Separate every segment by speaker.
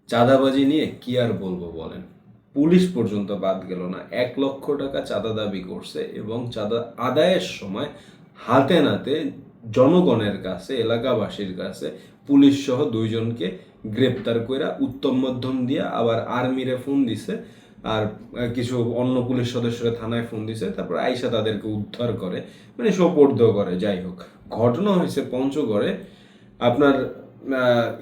Speaker 1: চাঁদাবাজি নিয়ে কি আর বলবো বলেন, পুলিশ পর্যন্ত বাদ গেল না, 1 লক্ষ টাকা চাঁদা দাবি করছে এবং চাঁদা আদায়ের সময় হাতে নাতে জনগণের কাছে, এলাকাবাসীর কাছে পুলিশ সহ 2জনকে গ্রেপ্তার কইরা উত্তম মধ্যম দিয়া আবার আর্মিরে ফোন দিছে। আর কিছু অন্য পুলিশ সদস্যরা থানায় ফোন দিছে, তারপর আইসা তাদেরকে উদ্ধার করে, মানে সোপর্দ করে। যাই হোক, ঘটনা হয়েছে পঞ্চগড়ে। আপনার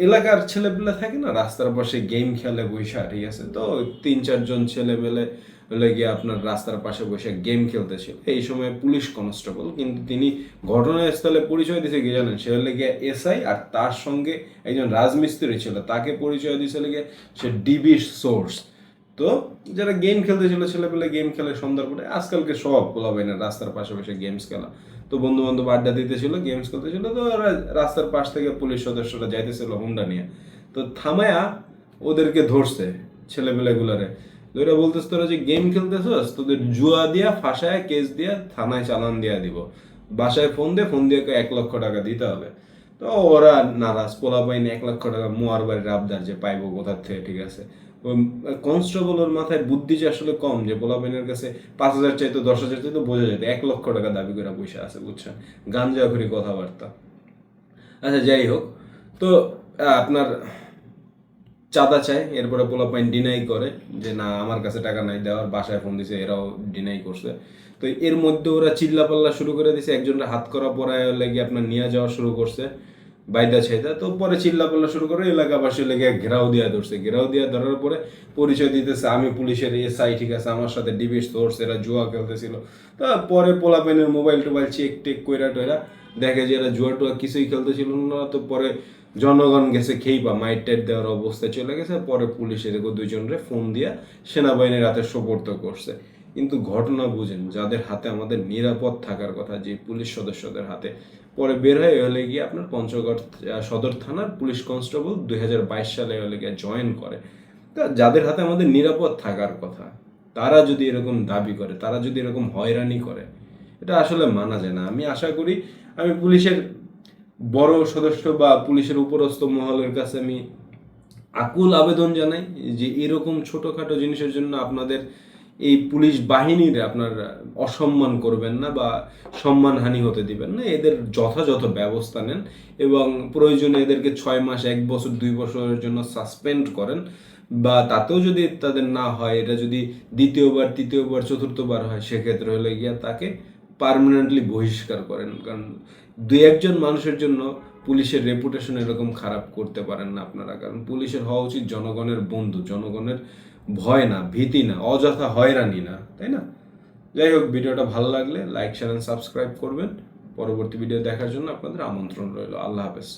Speaker 1: এলাকার ছেলেপেলে থাকে না, রাস্তার পাশে গেম খেলে বৈশা, ঠিক আছে? তো 3-4জন ছেলেপেলে হলে গিয়ে আপনার রাস্তার পাশে বসে গেম খেলতেছিল। এই সময় পুলিশ কনস্টেবল, কিন্তু তিনি ঘটনাস্থলে পরিচয় দিছে কি জানেন? সে হলে গিয়ে এসআই, আর তার সঙ্গে একজন রাজমিস্ত্রি ছিল, তাকে পরিচয় দিয়েছিল গিয়ে সে ডিবি সোর্স। তো যারা গেম খেলতেছিল, ছেলেপেলে গেম খেলে সন্ধ্যার পরে, আজকালকে সব পোলাবেন রাস্তার পাশে বসে গেমস খেলা। তো বন্ধু বান্ধব আড্ডা দিতেছিল, গেমস খেলতেছিল। তো ওরা রাস্তার পাশ থেকে পুলিশ সদস্যরা যাইতেছিল হুন্ডা নিয়ে। তো থামায়া ওদেরকে ধরছে ছেলেপেলেগুলারে। ধরে বলতেছে, তোরা যে গেম খেলতেছস, তোদের জুয়া দিয়া ফাঁসায় কেস দিয়া থানায় চালান দিয়া দিব, বাসায় ফোন দিয়ে 1 লক্ষ টাকা দিতে হবে। তো ওরা নারাজ, পোলা পাইনি 1 লক্ষ টাকা মোয়ার বাড়ির আবদার যে পাইবো কোথার থেকে, ঠিক আছে? ওই কনস্টেবলের মাথায় বুদ্ধি যে আসলে কম, যে পোলাপাইনের কাছে 5,000 চাইতো, 10,000 চাইতো, বোঝা যেত 1 লক্ষ টাকা দাবি করে পয়সা আছে, বুঝছেন? গাঞ্জাখুরি কথাবার্তা। আচ্ছা, যাই হোক। তো আপনার চাঁদা চায়, এরপরে পোলাপাইন ডিনাই করে যে না, আমার কাছে টাকা নাই দেওয়ার, বাসায় ফোন দিছে, এরাও ডিনাই করছে। তো এর মধ্যে ওরা চিল্লাপাল্লা শুরু করে দিছে, একজনের হাত করা পড়ায় লেগে আপনার নিয়ে যাওয়া শুরু করছে বাইদা ছেদা। তো পরে চিল্লাপাল্লা শুরু করে এলাকাবাসী লেগে ঘেরাও দিয়া ধরছে। ঘেরাও দিয়া ধরার পরে পরিচয় দিতেছে, আমি পুলিশের এসআই, ঠিক আছে, আমার সাথে ডিবি সোর্স, এরা জুয়া খেলতেছিল। তা পরে পোলাপাইনের মোবাইল টোবাইল চেক টেক কইরা টইরা দেখে যে এরা জুয়া টুয়া কিছুই খেলতেছিল না। তো পরে জনগণ গেছে খেইবা, মাইট টাইট দেওয়ার অবস্থায় চলে গেছে। পরে পুলিশ এদিকে 2জনরে ফোন দিয়া সেনাবাহিনীর হাতে সোপর্দ করছে। কিন্তু ঘটনা বুঝেন, যাদের হাতে আমাদের নিরাপদ থাকার কথা, যে পুলিশ সদস্যদের হাতে, পরে বের হয়ে হলে গিয়ে আপনার পঞ্চগড় সদর থানার পুলিশ কনস্টেবল 2022 সালে হলে গিয়ে জয়েন করে। তা যাদের হাতে আমাদের নিরাপদ থাকার কথা, তারা যদি এরকম দাবি করে, তারা যদি এরকম হয়রানি করে, এটা আসলে মানা যায় না। আমি আশা করি, আমি পুলিশের বড় সদস্য বা পুলিশের উপরস্থ মহলের কাছে আমি আকুল আবেদন জানাই যে এরকম ছোটখাটো জিনিসের জন্য আপনাদের এই পুলিশ বাহিনীর আপনার অসম্মান করবেন না বা সম্মানহানি হতে দিবেন না। এদের যথাযথ ব্যবস্থা নেন এবং প্রয়োজনে এদেরকে 6 মাস, 1 বছর, 2 বছরের জন্য সাসপেন্ড করেন। বা তাতেও যদি তাদের না হয়, এটা যদি দ্বিতীয়বার, তৃতীয়বার, চতুর্থবার হয়, সেক্ষেত্রে হলে গিয়া তাকে পার্মানেন্টলি বহিষ্কার করেন। কারণ 2-1জন মানুষের জন্য পুলিশের রেপুটেশন এরকম খারাপ করতে পারেন না আপনারা। কারণ পুলিশের হওয়া উচিত জনগণের বন্ধু, জনগণের ভয় না, ভীতি না, অযথা হয়রানি না, তাই না? যাই হোক, ভিডিওটা ভালো লাগলে লাইক, শেয়ার এন্ড সাবস্ক্রাইব করবেন। পরবর্তী ভিডিও দেখার জন্য আপনাদের আমন্ত্রণ রইল। আল্লাহ হাফেজ।